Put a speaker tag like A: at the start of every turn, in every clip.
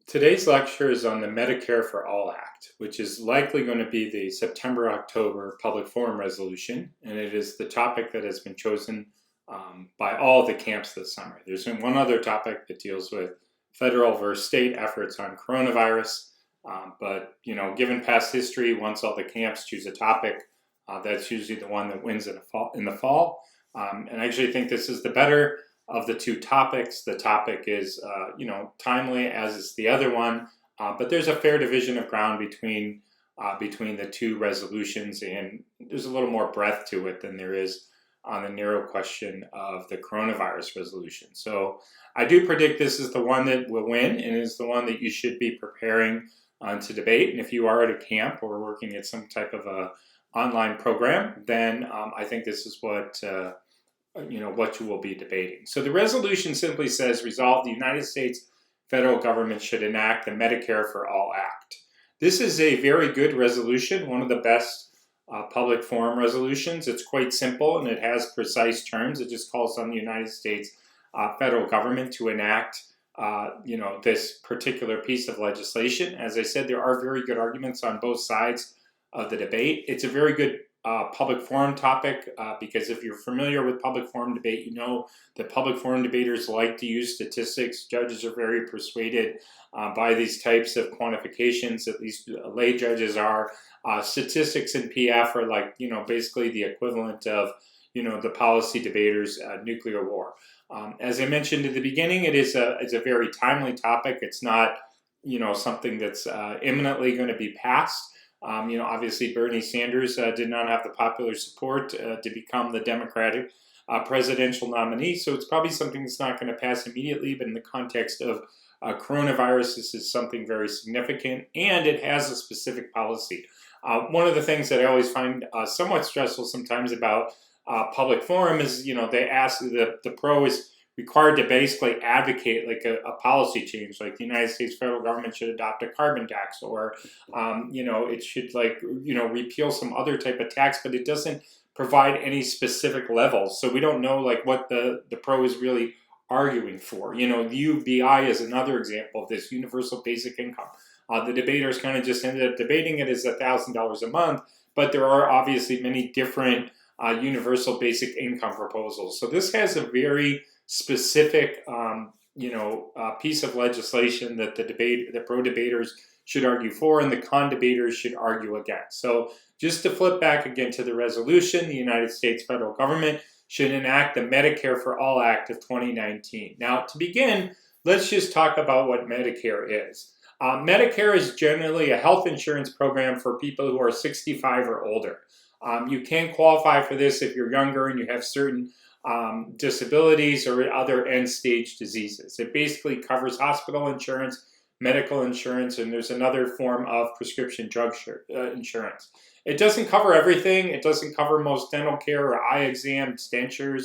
A: Today's lecture is on the Medicare-For-All Act, which is likely going to be the September-October public forum resolution, and it is the topic that has been chosen by all of the camps this summer. There's been one other topic that deals with federal versus state efforts on coronavirus, but given past history, once all the camps choose a topic, that's usually the one that wins in the fall. And I actually think this is the better of the two topics. The topic is, timely, as is the other one, but there's a fair division of ground between the two resolutions, and there's a little more breadth to it than there is on the narrow question of the coronavirus resolution. So I do predict this is the one that will win, and is the one that you should be preparing to debate. And if you are at a camp or working at some type of a online program, then I think this is what you will be debating. So the resolution simply says, resolve the United States federal government should enact the Medicare-For-All Act. This is a very good resolution, one of the best public forum resolutions. It's quite simple and it has precise terms. It just calls on the United States federal government to enact this particular piece of legislation. As I said, there are very good arguments on both sides of the debate. It's a very good public forum topic because if you're familiar with public forum debate, you know that public forum debaters like to use statistics. Judges are very persuaded by these types of quantifications, at least lay judges are. Statistics in PF are like, basically the equivalent of, the policy debaters' nuclear war. As I mentioned at the beginning, it's a very timely topic. It's not, something that's imminently going to be passed. Obviously Bernie Sanders did not have the popular support to become the Democratic presidential nominee, so it's probably something that's not going to pass immediately, but in the context of coronavirus, this is something very significant, and it has a specific policy. One of the things that I always find somewhat stressful sometimes about public forum is, they ask, the pro is required to basically advocate like a policy change, like the United States federal government should adopt a carbon tax, or it should repeal some other type of tax, but it doesn't provide any specific levels. So we don't know like what the pro is really arguing for. The UBI is another example of this, universal basic income. The debaters kind of just ended up debating it as $1,000 a month, but there are obviously many different universal basic income proposals. So this has a very specific, piece of legislation that the pro debaters should argue for, and the con debaters should argue against. So just to flip back again to the resolution, the United States federal government should enact the Medicare-For-All Act of 2019. Now, to begin, let's just talk about what Medicare is. Medicare is generally a health insurance program for people who are 65 or older. You can qualify for this if you're younger and you have certain disabilities or other end-stage diseases. It basically covers hospital insurance, medical insurance, and there's another form of prescription drug insurance. It doesn't cover everything. It doesn't cover most dental care or eye exams, dentures.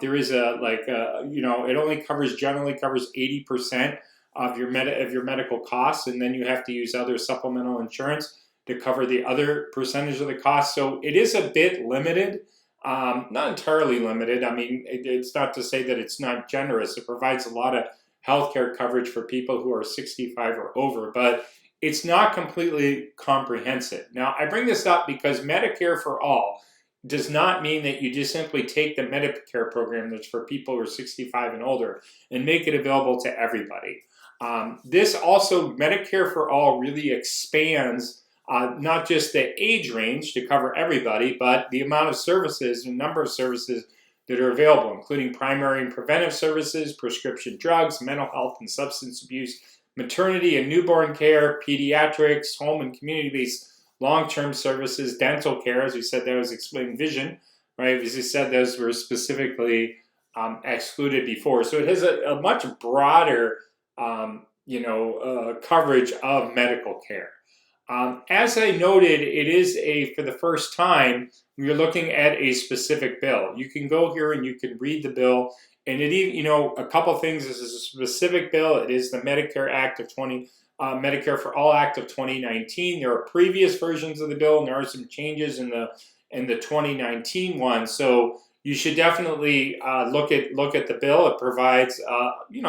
A: There is it only generally covers 80% of your medical costs, and then you have to use other supplemental insurance to cover the other percentage of the cost. So it is a bit limited. Not entirely limited. I mean, it's not to say that it's not generous. It provides a lot of healthcare coverage for people who are 65 or over, but it's not completely comprehensive. Now, I bring this up because Medicare for All does not mean that you just simply take the Medicare program that's for people who are 65 and older and make it available to everybody. This also, Medicare for All really expands not just the age range to cover everybody, but the amount of services and number of services that are available, including primary and preventive services, prescription drugs, mental health and substance abuse, maternity and newborn care, pediatrics, home and community-based long-term services, dental care, as we said, that was explained, vision, right? As we said, those were specifically excluded before. So it has a much broader, coverage of medical care. As I noted, it is for the first time, we're looking at a specific bill. You can go here and you can read the bill, and a couple things. This is a specific bill. It is the Medicare for All Act of 2019. There are previous versions of the bill, and there are some changes in the 2019 one. So you should definitely look at the bill. It provides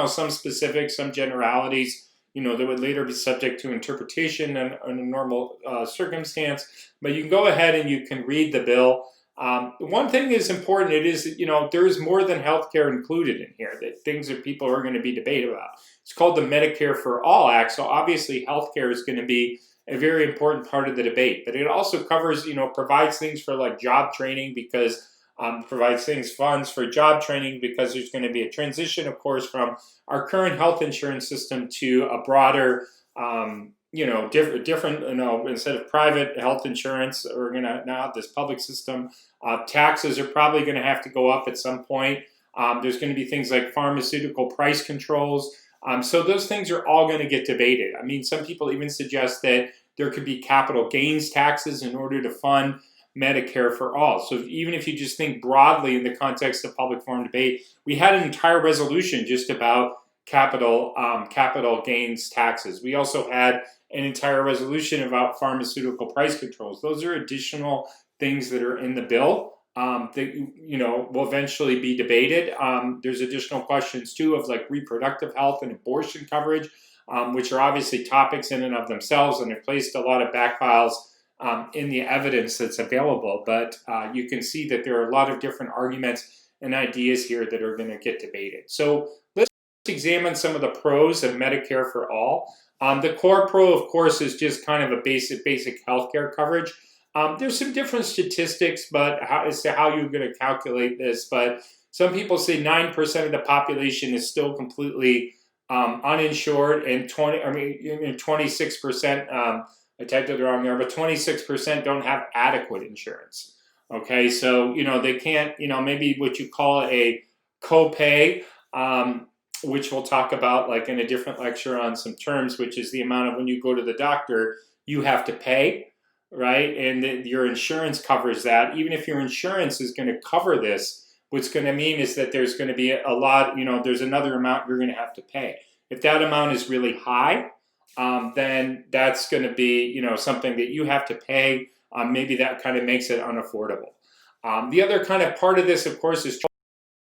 A: some specifics, some generalities that would later be subject to interpretation in a normal circumstance. But you can go ahead and you can read the bill. One thing is important. It is, there's more than healthcare included in here. That things that people are going to be debated about. It's called the Medicare-For-All Act. So obviously, healthcare is going to be a very important part of the debate. But it also covers, provides things for like job training because provides funds for job training because there's going to be a transition, of course, from our current health insurance system to a broader, different, instead of private health insurance, we're going to now have this public system. Taxes are probably going to have to go up at some point. There's going to be things like pharmaceutical price controls. So those things are all going to get debated. I mean, some people even suggest that there could be capital gains taxes in order to fund Medicare for all. So even if you just think broadly in the context of public forum debate, we had an entire resolution just about capital gains taxes. We also had an entire resolution about pharmaceutical price controls. Those are additional things that are in the bill that will eventually be debated. There's additional questions too of like reproductive health and abortion coverage, which are obviously topics in and of themselves, and have placed a lot of backfiles in the evidence that's available. But you can see that there are a lot of different arguments and ideas here that are going to get debated. So let's examine some of the pros of Medicare for all. The core pro, of course, is just kind of a basic healthcare coverage. There's some different statistics, but as to how you're going to calculate this. But some people say 9% of the population is still completely uninsured, and 26%. I typed it wrong there, but 26% don't have adequate insurance. Okay, so they can't. Maybe what you call a copay, which we'll talk about like in a different lecture on some terms, which is the amount of when you go to the doctor you have to pay. Right, and your insurance covers that. Even if your insurance is going to cover this, what's going to mean is that there's going to be a lot, there's another amount you're going to have to pay. If that amount is really high, then that's going to be, something that you have to pay. Maybe that kind of makes it unaffordable. The other kind of part of this, of course, is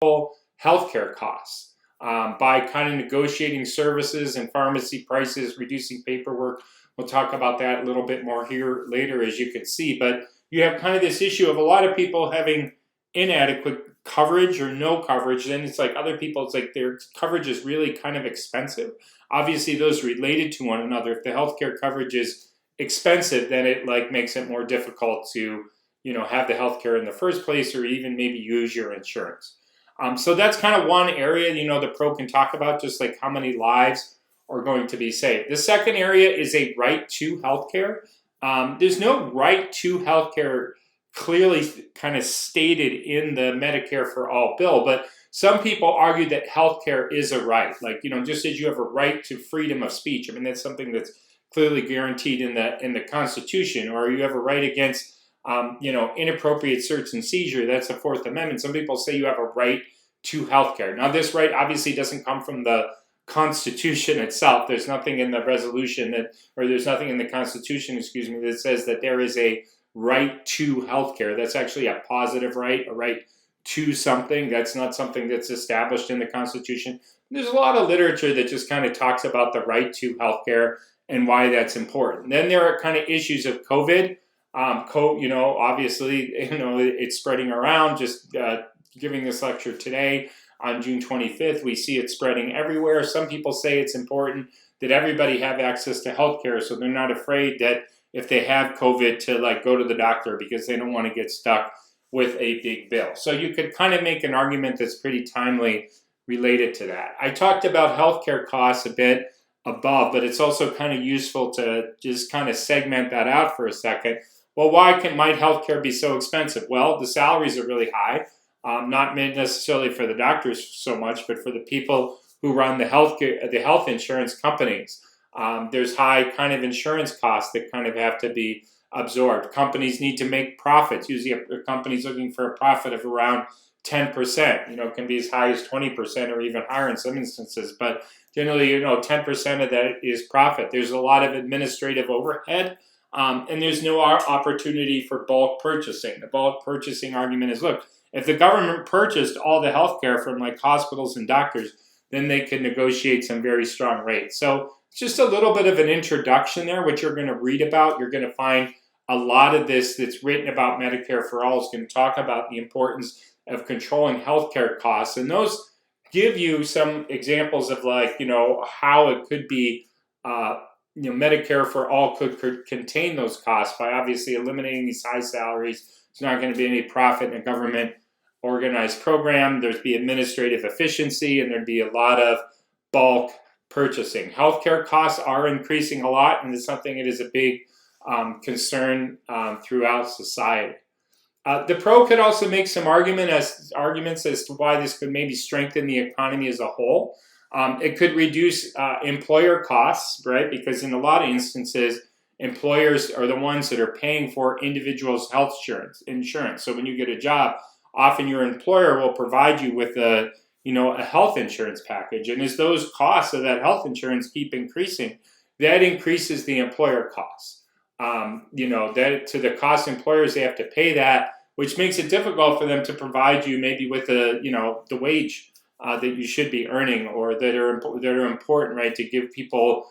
A: healthcare costs. By kind of negotiating services and pharmacy prices, reducing paperwork. We'll talk about that a little bit more here later, as you can see. But you have kind of this issue of a lot of people having inadequate coverage or no coverage. Then it's like other people, it's like their coverage is really kind of expensive. Obviously, those related to one another. If the healthcare coverage is expensive, then it like makes it more difficult to have the healthcare in the first place, or even maybe use your insurance. So that's kind of one area the pro can talk about, just like how many lives are going to be saved. The second area is a right to healthcare. There's no right to healthcare clearly kind of stated in the Medicare for All bill, but some people argue that healthcare is a right. Like, just as you have a right to freedom of speech. I mean, that's something that's clearly guaranteed in the Constitution, or you have a right against, inappropriate search and seizure. That's the Fourth Amendment. Some people say you have a right to healthcare. Now, this right obviously doesn't come from the Constitution itself. There's nothing in the resolution there's nothing in the Constitution, that says that there is a right to healthcare. That's actually a positive right, a right to something. That's not something that's established in the Constitution. There's a lot of literature that just kind of talks about the right to healthcare and why that's important. Then there are kind of issues of COVID. Obviously, it's spreading around. Just giving this lecture today on June 25th, we see it spreading everywhere. Some people say it's important that everybody have access to healthcare, so they're not afraid that if they have COVID to go to the doctor because they don't want to get stuck with a big bill. So you could kind of make an argument that's pretty timely related to that. I talked about healthcare costs a bit above, but it's also kind of useful to just kind of segment that out for a second. Well, might healthcare be so expensive? Well, the salaries are really high. Not necessarily for the doctors so much, but for the people who run the health insurance companies. There's high kind of insurance costs that kind of have to be absorbed. Companies need to make profits. Usually a company's looking for a profit of around 10%. It can be as high as 20% or even higher in some instances. But generally, 10% of that is profit. There's a lot of administrative overhead. And there's no opportunity for bulk purchasing. The bulk purchasing argument is, look, if the government purchased all the healthcare from hospitals and doctors, then they could negotiate some very strong rates. So It's just a little bit of an introduction there, what you're going to read about. You're going to find a lot of this that's written about Medicare for All is going to talk about the importance of controlling healthcare costs. And those give you some examples of how it could be, Medicare for All could contain those costs by obviously eliminating these high salaries. There's not going to be any profit in a government organized program. There'd be administrative efficiency, and there'd be a lot of bulk purchasing. Healthcare costs are increasing a lot, and it's something that is a big concern throughout society. The pro could also make some arguments as to why this could maybe strengthen the economy as a whole. It could reduce employer costs, right? Because in a lot of instances, employers are the ones that are paying for individuals' health insurance. So when you get a job, often your employer will provide you with a health insurance package. And as those costs of that health insurance keep increasing, that increases the employer costs. That to the cost employers, they have to pay that, which makes it difficult for them to provide you maybe with the wage that you should be earning, or that are important, right, to give people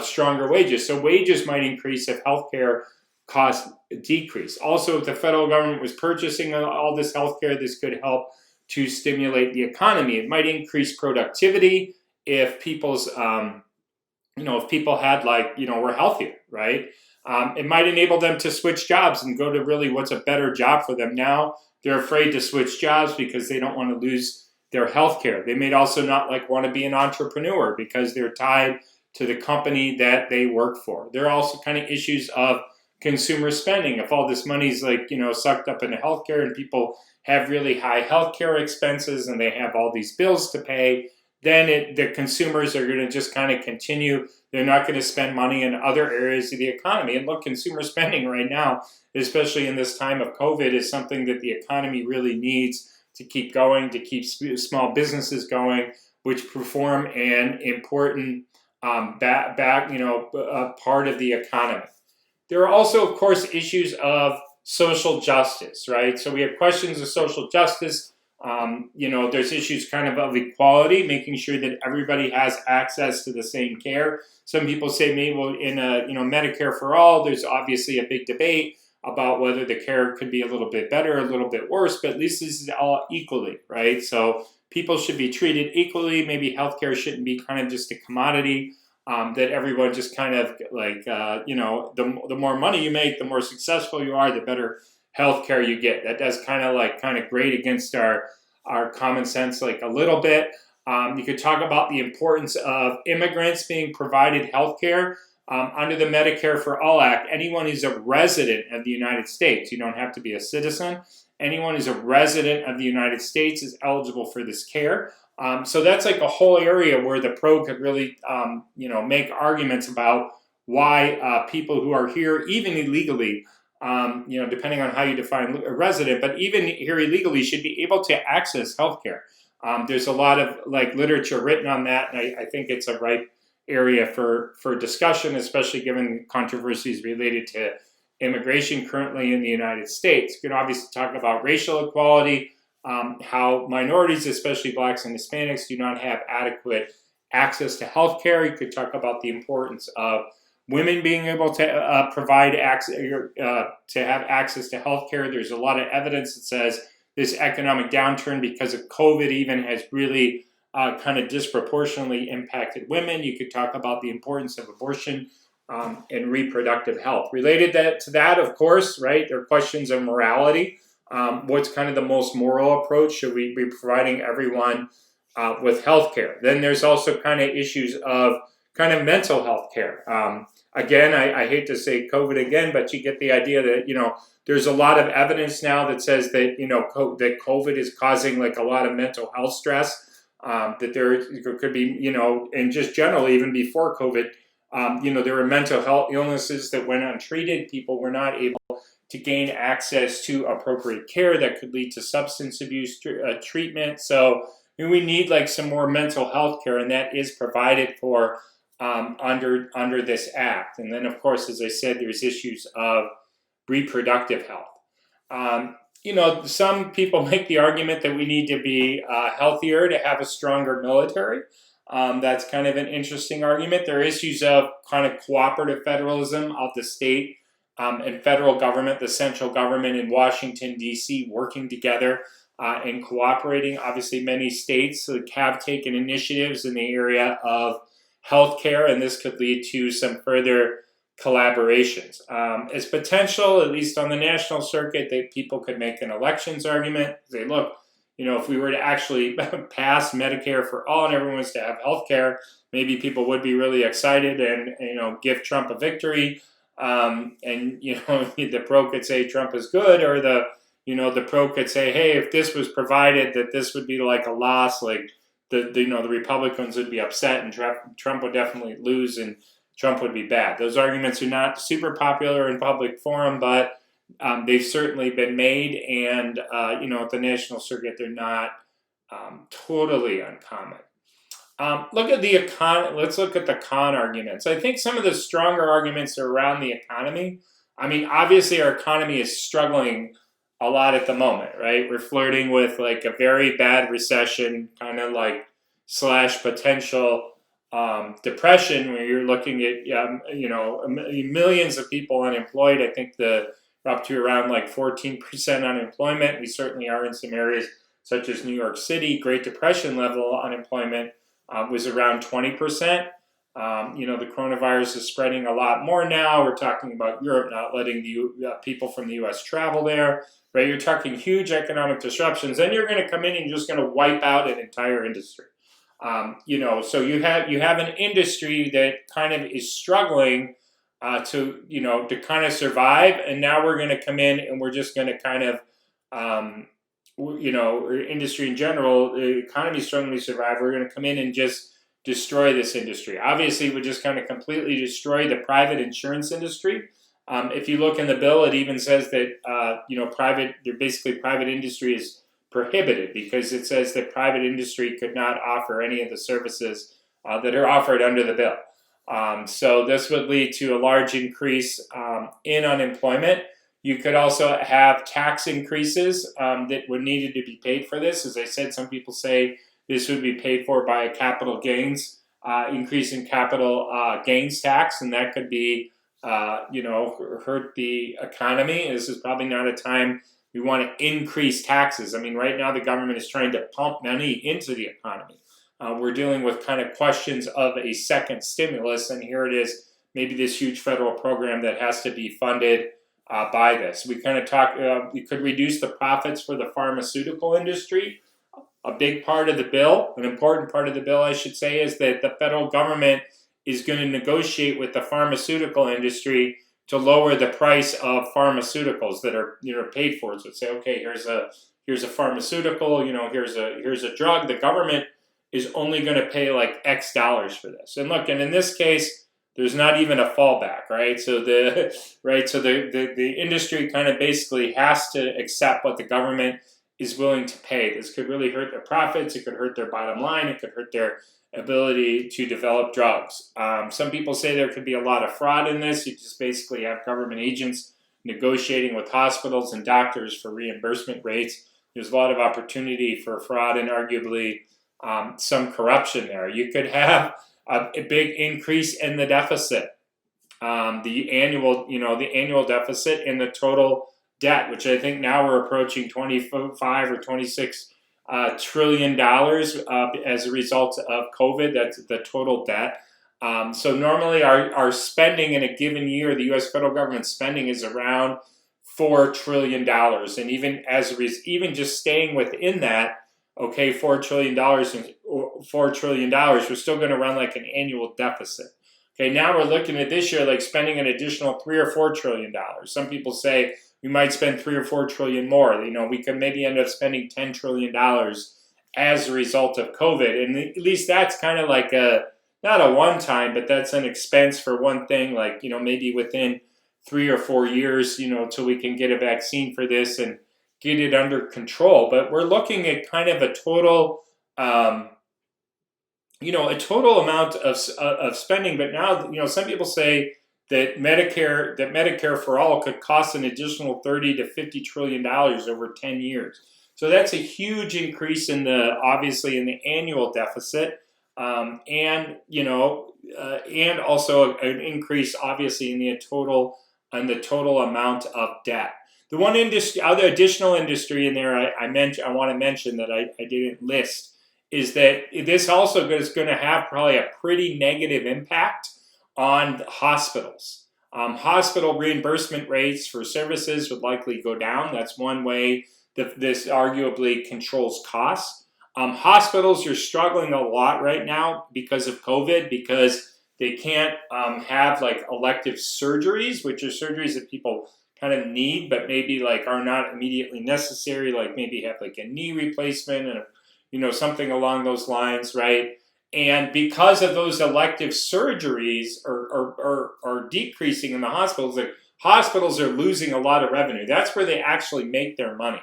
A: stronger wages. So wages might increase if healthcare costs decrease. Also, if the federal government was purchasing all this healthcare, this could help to stimulate the economy. It might increase productivity if people's, if people had were healthier, right? It might enable them to switch jobs and go to really what's a better job for them. Now they're afraid to switch jobs because they don't want to lose their health care. They may also not want to be an entrepreneur because they're tied to the company that they work for. There are also kind of issues of consumer spending. If all this money's sucked up into healthcare and people have really high healthcare expenses and they have all these bills to pay, then the consumers are going to just kind of continue. They're not going to spend money in other areas of the economy. And look, consumer spending right now, especially in this time of COVID, is something that the economy really needs to keep going, to keep small businesses going, which perform an important part of the economy. There are also, of course, issues of social justice, right? So we have questions of social justice. There's issues kind of equality, making sure that everybody has access to the same care. Some people say maybe in Medicare for All, there's obviously a big debate about whether the care could be a little bit better, a little bit worse, but at least this is all equally, right? So people should be treated equally. Maybe healthcare shouldn't be kind of just a commodity that everyone just kind of the more money you make, the more successful you are, the better healthcare you get. That does kind of grate against our common sense a little bit. You could talk about the importance of immigrants being provided healthcare. Under the Medicare-For-All Act, anyone who's a resident of the United States, you don't have to be a citizen, anyone who's a resident of the United States is eligible for this care. So that's a whole area where the pro could really, make arguments about why people who are here, even illegally, depending on how you define a resident, but even here illegally, should be able to access healthcare. There's a lot of literature written on that, and I think it's a ripe area for discussion, especially given controversies related to immigration currently in the United States. You can obviously talk about racial equality, how minorities, especially blacks and Hispanics, do not have adequate access to health care. You could talk about the importance of women being able to provide access to have access to health care. There's a lot of evidence that says this economic downturn because of COVID even has really kind of disproportionately impacted women. You could talk about the importance of abortion and reproductive health. Related to that, of course, right, there are questions of morality. What's kind of the most moral approach? Should we be providing everyone with health care? Then there's also kind of issues of kind of mental health care. Again, I hate to say COVID again, but you get the idea that, there's a lot of evidence now that says that, that COVID is causing a lot of mental health stress. That there could be, and just generally, even before COVID, there were mental health illnesses that went untreated. People were not able to gain access to appropriate care that could lead to substance abuse treatment. So we need some more mental health care, and that is provided for under this act. And then, of course, as I said, there's issues of reproductive health. Some people make the argument that we need to be healthier to have a stronger military. That's kind of an interesting argument. There are issues of kind of cooperative federalism of the state and federal government, the central government in Washington, D.C., working together and cooperating. Obviously, many states have taken initiatives in the area of healthcare, and this could lead to some further collaborations. As potential, at least on the national circuit, that people could make an elections argument. Say, look, if we were to actually pass Medicare for all and everyone was to have health care, maybe people would be really excited and give Trump a victory. And the pro could say Trump is good, or the pro could say, hey, if this was provided, that this would be like a loss, like the Republicans would be upset and Trump would definitely lose and Trump would be bad. Those arguments are not super popular in public forum, but they've certainly been made, and at the national circuit, they're not totally uncommon. Let's look at the con arguments. I think some of the stronger arguments are around the economy. I mean, obviously, our economy is struggling a lot at the moment, right? We're flirting with like a very bad recession, kind of like / potential depression, where you're looking at millions of people unemployed. I think we're up to around like 14% unemployment. We certainly are in some areas such as New York City. Great Depression level unemployment was around 20%. The coronavirus is spreading a lot more now. We're talking about Europe not letting the people from the U.S. travel there, right? You're talking huge economic disruptions. Then you're going to come in and you're just going to wipe out an entire industry. So you have an industry that kind of is struggling to kind of survive, and now we're going to come in and we're just going to kind of industry in general, the economy is struggling to survive. We're going to come in and just destroy this industry. Obviously, we just kind of completely destroy the private insurance industry. If you look in the bill, it even says that private industry is prohibited, because it says that private industry could not offer any of the services that are offered under the bill. So this would lead to a large increase in unemployment. You could also have tax increases that would needed to be paid for this. As I said, some people say this would be paid for by a capital gains increase in capital gains tax, and that could be hurt the economy. This is probably not a time we want to increase taxes. I mean, right now the government is trying to pump money into the economy. We're dealing with kind of questions of a second stimulus, and here it is, maybe this huge federal program that has to be funded by this. We kind of we could reduce the profits for the pharmaceutical industry. A big part of the bill, an important part of the bill, I should say, is that the federal government is going to negotiate with the pharmaceutical industry to lower the price of pharmaceuticals that are paid for. So say, okay, here's a pharmaceutical, here's a drug. The government is only going to pay like X dollars for this. And look, and in this case, there's not even a fallback, right? So the industry kind of basically has to accept what the government is willing to pay. This could really hurt their profits. It could hurt their bottom line. It could hurt their ability to develop drugs. Some people say there could be a lot of fraud in this. You just basically have government agents negotiating with hospitals and doctors for reimbursement rates. There's a lot of opportunity for fraud and arguably some corruption there. You could have a big increase in the deficit, the annual deficit in the total debt, which I think now we're approaching 25 or 26 $1 trillion as a result of COVID. That's the total debt. So normally our spending in a given year, the U.S. federal government spending is around $4 trillion. And even just staying within that, okay, $4 trillion, we're still going to run like an annual deficit. Okay, now we're looking at this year like spending an additional $3 or $4 trillion. Some people say we might spend $3 or $4 trillion more. We could maybe end up spending $10 trillion as a result of COVID. And at least that's kind of like not a one-time, but that's an expense for one thing, like, maybe within 3 or 4 years, till we can get a vaccine for this and get it under control. But we're looking at kind of a total, amount of spending. But now, some people say that Medicare-For-All could cost an additional $30 to $50 trillion over 10 years. So that's a huge increase obviously in the annual deficit. and also an increase, obviously, in the total amount of debt. The one other additional industry in there I want to mention that I didn't list is that this also is going to have probably a pretty negative impact on hospitals. Hospital reimbursement rates for services would likely go down. That's one way that this arguably controls costs. Hospitals are struggling a lot right now because of COVID, because they can't have like elective surgeries, which are surgeries that people kind of need, but maybe like are not immediately necessary, like maybe have like a knee replacement and something along those lines, right? And because of those elective surgeries are decreasing in the hospitals, like hospitals are losing a lot of revenue. That's where they actually make their money.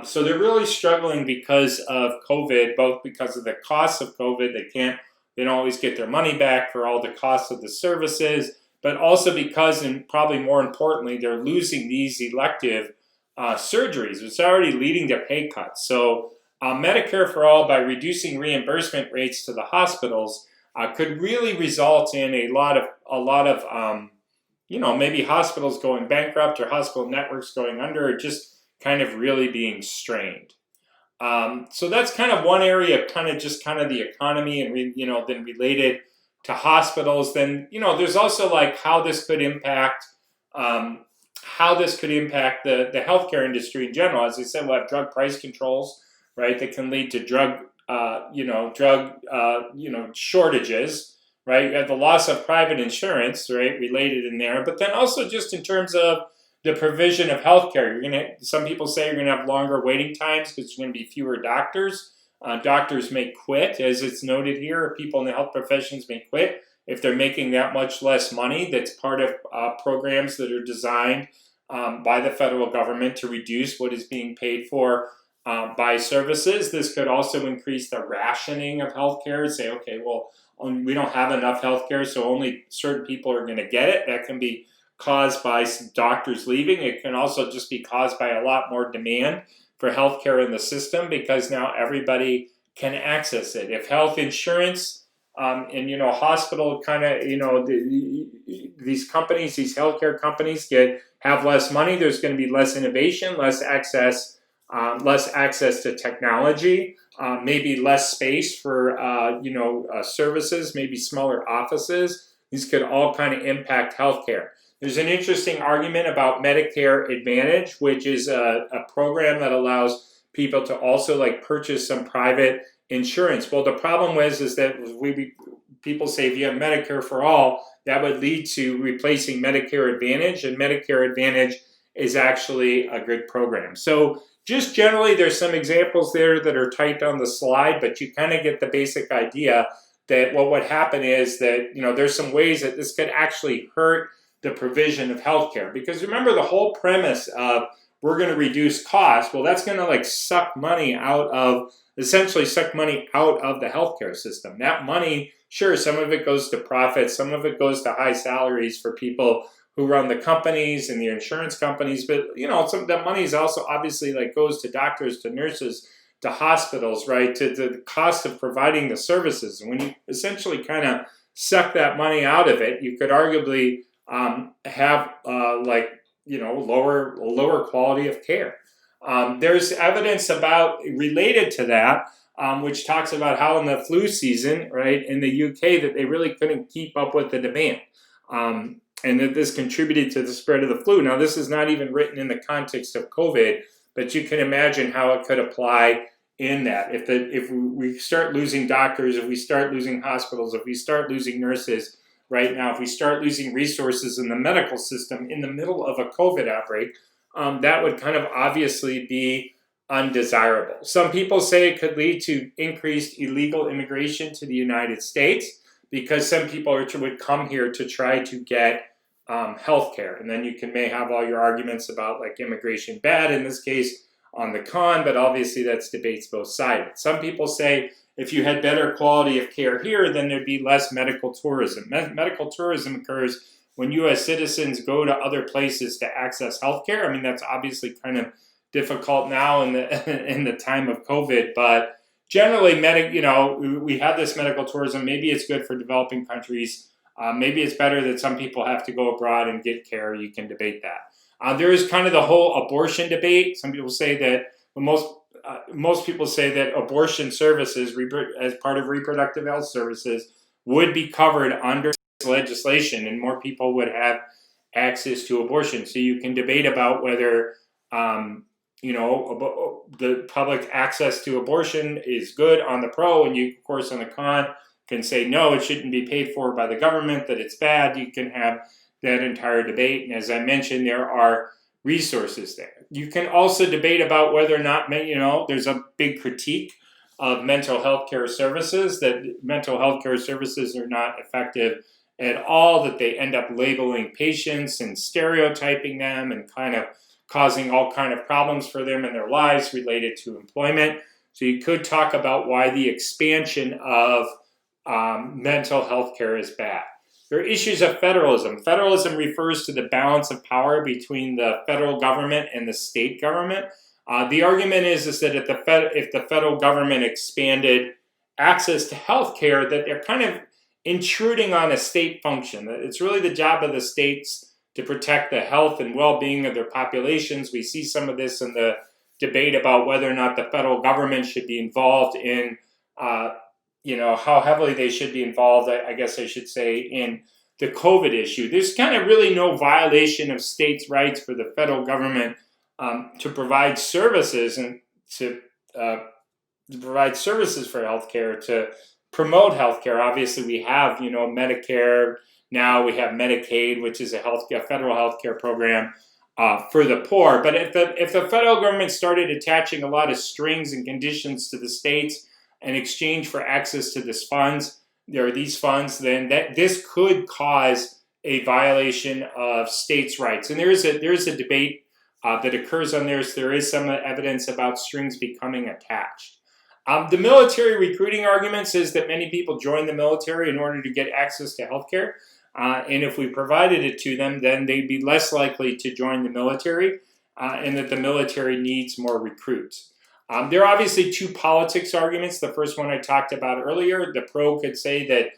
A: So they're really struggling because of COVID, both because of the costs of COVID. They don't always get their money back for all the costs of the services, but also because, and probably more importantly, they're losing these elective surgeries. It's already leading to pay cuts. So Medicare for All, by reducing reimbursement rates to the hospitals, could really result in a lot of maybe hospitals going bankrupt or hospital networks going under, or just kind of really being strained. So that's kind of one area, kind of the economy, and then related to hospitals. Then there's also like how this could impact the healthcare industry in general. As I said, we'll have drug price controls, right? That can lead to drug shortages, right? You have the loss of private insurance, right, related in there, but then also just in terms of the provision of healthcare. Some people say you're gonna have longer waiting times because there's gonna be fewer doctors. Doctors may quit, as it's noted here. People in the health professions may quit if they're making that much less money. That's part of programs that are designed by the federal government to reduce what is being paid for by services. This could also increase the rationing of healthcare. Say, okay, well, we don't have enough healthcare, so only certain people are going to get it. That can be caused by some doctors leaving. It can also just be caused by a lot more demand for healthcare in the system, because now everybody can access it. If health insurance and hospital kind of these companies, these healthcare companies have less money, there's going to be less innovation, less access to technology, maybe less space for services, maybe smaller offices. These could all kind of impact healthcare. There's an interesting argument about Medicare Advantage, which is a program that allows people to also like purchase some private insurance. Well, the problem is that people say if you have Medicare for All, that would lead to replacing Medicare Advantage, and Medicare Advantage is actually a good program. So just generally, there's some examples there that are typed on the slide, but you kind of get the basic idea that what would happen is that there's some ways that this could actually hurt the provision of healthcare. Because remember, the whole premise of we're going to reduce costs, well, that's going to like essentially suck money out of the healthcare system. That money, sure, some of it goes to profits, some of it goes to high salaries for people who run the companies and the insurance companies, but some of that money is also obviously like goes to doctors, to nurses, to hospitals, right, to the cost of providing the services. And when you essentially kind of suck that money out of it, you could arguably have lower quality of care. There's evidence related to that, which talks about how in the flu season, right, in the UK, that they really couldn't keep up with the demand, and that this contributed to the spread of the flu. Now, this is not even written in the context of COVID, but you can imagine how it could apply in that. If we start losing doctors, if we start losing hospitals, if we start losing nurses, right now, if we start losing resources in the medical system in the middle of a COVID outbreak, that would kind of obviously be undesirable. Some people say it could lead to increased illegal immigration to the United States, because some people would come here to try to get health care. And then you may have all your arguments about like immigration bad in this case on the con, but obviously that's debates both sides. Some people say if you had better quality of care here, then there'd be less medical tourism. Medical tourism occurs when U.S. citizens go to other places to access healthcare. I mean, that's obviously kind of difficult now in the time of COVID, but generally, we have this medical tourism. Maybe it's good for developing countries. Maybe it's better that some people have to go abroad and get care. You can debate that. There is kind of the whole abortion debate. Some people say that, most people say that abortion services, as part of reproductive health services, would be covered under this legislation, and more people would have access to abortion. So you can debate about whether the public access to abortion is good on the pro, and you, of course, on the con can say no, it shouldn't be paid for by the government, that it's bad. You can have that entire debate, and as I mentioned, there are resources there. You can also debate about whether or not, there's a big critique of mental health care services, that mental health care services are not effective at all, that they end up labeling patients and stereotyping them and kind of causing all kind of problems for them in their lives related to employment. So you could talk about why the expansion of mental health care is bad. There are issues of federalism. Federalism refers to the balance of power between the federal government and the state government. The argument is that if the federal government expanded access to health care, that they're kind of intruding on a state function. That it's really the job of the states to protect the health and well-being of their populations. We see some of this in the debate about whether or not the federal government should be involved in how heavily they should be involved, I guess I should say, in the COVID issue. There's kind of really no violation of states' rights for the federal government to provide services and to provide services for healthcare, to promote healthcare. Obviously, we have, Medicare. Now we have Medicaid, which is a federal healthcare program for the poor. But if the federal government started attaching a lot of strings and conditions to the states in exchange for access to these funds, then this could cause a violation of states' rights. And there is a debate that occurs on this. There is some evidence about strings becoming attached. The military recruiting arguments is that many people join the military in order to get access to healthcare. And if we provided it to them, then they'd be less likely to join the military, and that the military needs more recruits. There are obviously two politics arguments. The first one I talked about earlier. The pro could say that,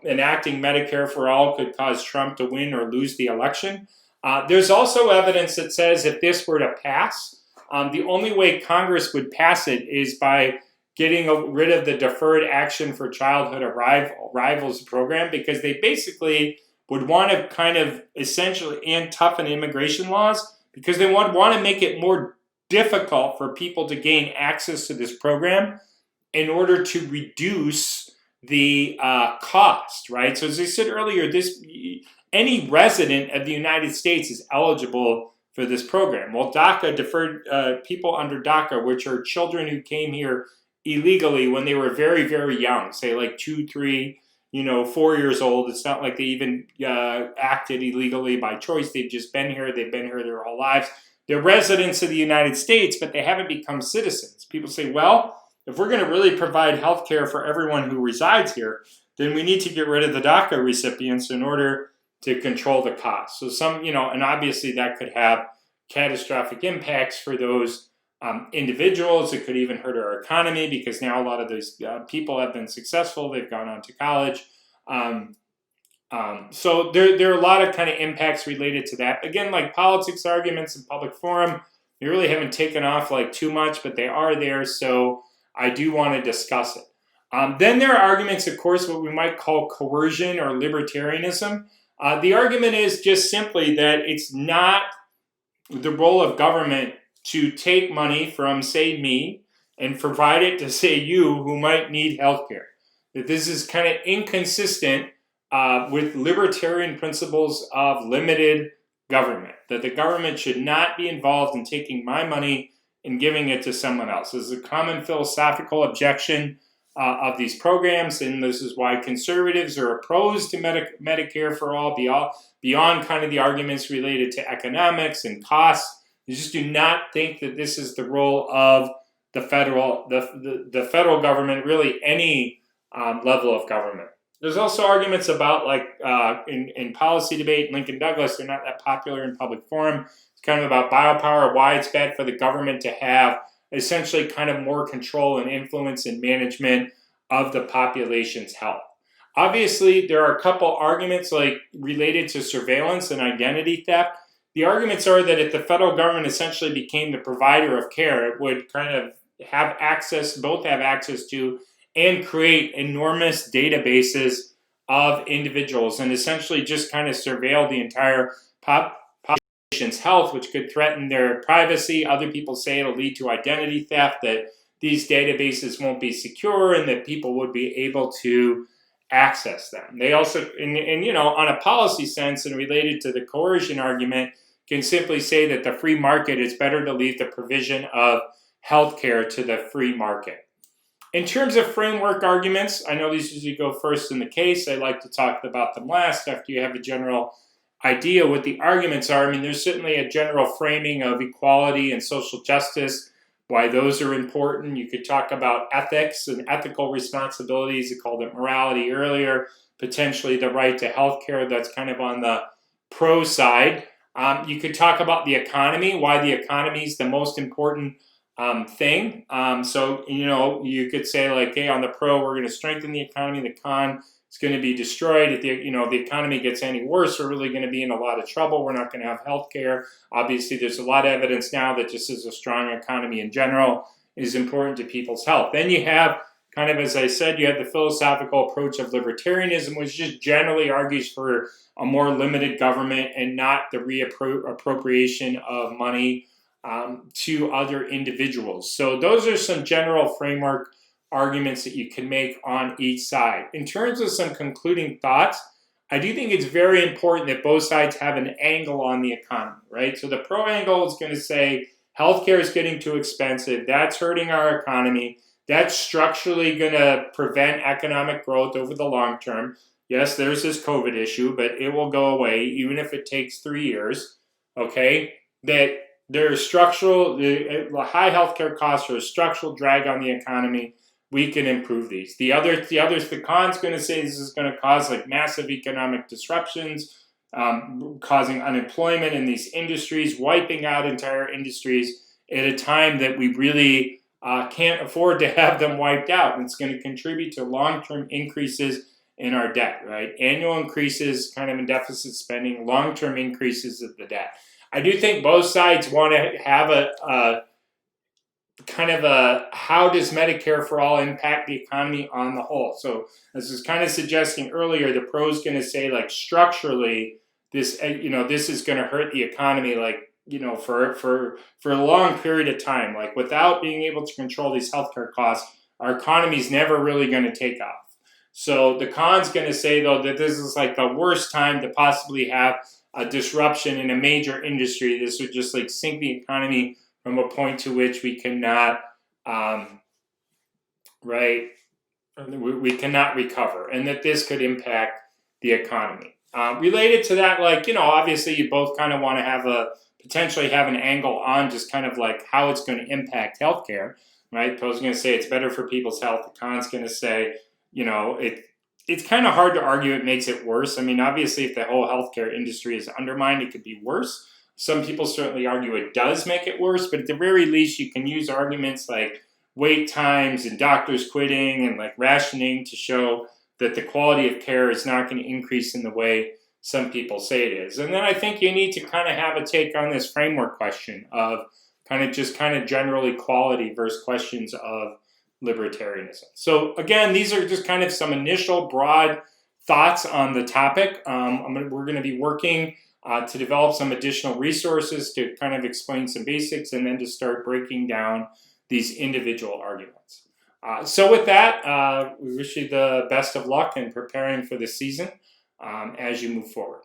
A: enacting Medicare for all could cause Trump to win or lose the election. There's also evidence that says if this were to pass, the only way Congress would pass it is by getting rid of the Deferred Action for Childhood Arrivals program, because they basically would want to kind of essentially toughen immigration laws, because they would want to make it more difficult for people to gain access to this program in order to reduce the cost, right? So as I said earlier, any resident of the United States is eligible for this program. Well, DACA, deferred people under DACA, which are children who came here illegally when they were very, very young, say like 2, 3, 4 years old. It's not like they even acted illegally by choice. They've just been here. They've been here their whole lives. They're residents of the United States, but they haven't become citizens. People say, well, if we're going to really provide health care for everyone who resides here, then we need to get rid of the DACA recipients in order to control the cost. So and obviously that could have catastrophic impacts for those individuals. It could even hurt our economy, because now a lot of those people have been successful. They've gone on to college. So there are a lot of kind of impacts related to that. Again, like politics arguments in public forum, they really haven't taken off like too much, but they are there. So I do want to discuss it. Then there are arguments, of course, what we might call coercion or libertarianism. The argument is just simply that it's not the role of government to take money from, say, me and provide it to, say, you who might need health care. That this is kind of inconsistent with libertarian principles of limited government. That the government should not be involved in taking my money and giving it to someone else. This is a common philosophical objection of these programs, and this is why conservatives are opposed to Medicare for all, beyond kind of the arguments related to economics and costs. They just do not think that this is the role of the federal government, really any level of government. There's also arguments about, like in policy debate, Lincoln Douglas, they're not that popular in public forum. It's kind of about biopower, why it's bad for the government to have essentially kind of more control and influence and management of the population's health. Obviously, there are a couple arguments like related to surveillance and identity theft. The arguments are that if the federal government essentially became the provider of care, it would kind of have access, both have access to, and create enormous databases of individuals and essentially just kind of surveil the entire population's health, which could threaten their privacy. Other people say it'll lead to identity theft, that these databases won't be secure and that people would be able to access them. They also, and on a policy sense and related to the coercion argument, can simply say that the free market, is better to leave the provision of healthcare to the free market. In terms of framework arguments, I know these usually go first in the case. I like to talk about them last after you have a general idea what the arguments are. I mean, there's certainly a general framing of equality and social justice, why those are important. You could talk about ethics and ethical responsibilities. I called it morality earlier, potentially the right to healthcare. That's kind of on the pro side. You could talk about the economy, why the economy is the most important thing. So, you could say like, hey, on the pro, we're going to strengthen the economy. The con is going to be destroyed. If the economy gets any worse, we're really going to be in a lot of trouble. We're not going to have health care. Obviously, there's a lot of evidence now that just as a strong economy in general is important to people's health. Then you have kind of, as I said, you have the philosophical approach of libertarianism, which just generally argues for a more limited government and not the reappropriation of money to other individuals. So those are some general framework arguments that you can make on each side. In terms of some concluding thoughts, I do think it's very important that both sides have an angle on the economy, right? So the pro angle is going to say healthcare is getting too expensive. That's hurting our economy. That's structurally going to prevent economic growth over the long term. Yes, there's this COVID issue, but it will go away even if it takes 3 years, okay? That there's structural, the high healthcare costs are a structural drag on the economy. We can improve these. The con's going to say this is going to cause like massive economic disruptions, causing unemployment in these industries, wiping out entire industries at a time that we really can't afford to have them wiped out. And it's going to contribute to long-term increases in our debt, right? Annual increases kind of in deficit spending, long-term increases of the debt. I do think both sides want to have a kind of a, how does Medicare for All impact the economy on the whole? So as I was kind of suggesting earlier, the pro's going to say like structurally, this is going to hurt the economy like, for a long period of time. Like without being able to control these healthcare costs, our economy is never really going to take off. So the con's going to say, though, that this is like the worst time to possibly have a disruption in a major industry. This would just like sink the economy from a point to which we cannot, we cannot recover, and that this could impact the economy. Related to that, obviously you both kind of want to potentially have an angle on just kind of like how it's going to impact healthcare, right? Pro's going to say it's better for people's health. The con's going to say, it's kind of hard to argue it makes it worse. I mean, obviously, if the whole healthcare industry is undermined, it could be worse. Some people certainly argue it does make it worse, but at the very least, you can use arguments like wait times and doctors quitting and like rationing to show that the quality of care is not going to increase in the way some people say it is. And then I think you need to kind of have a take on this framework question of kind of general equality versus questions of libertarianism. So again, these are just kind of some initial broad thoughts on the topic. We're going to be working to develop some additional resources to kind of explain some basics and then to start breaking down these individual arguments. So with that, we wish you the best of luck in preparing for the season as you move forward.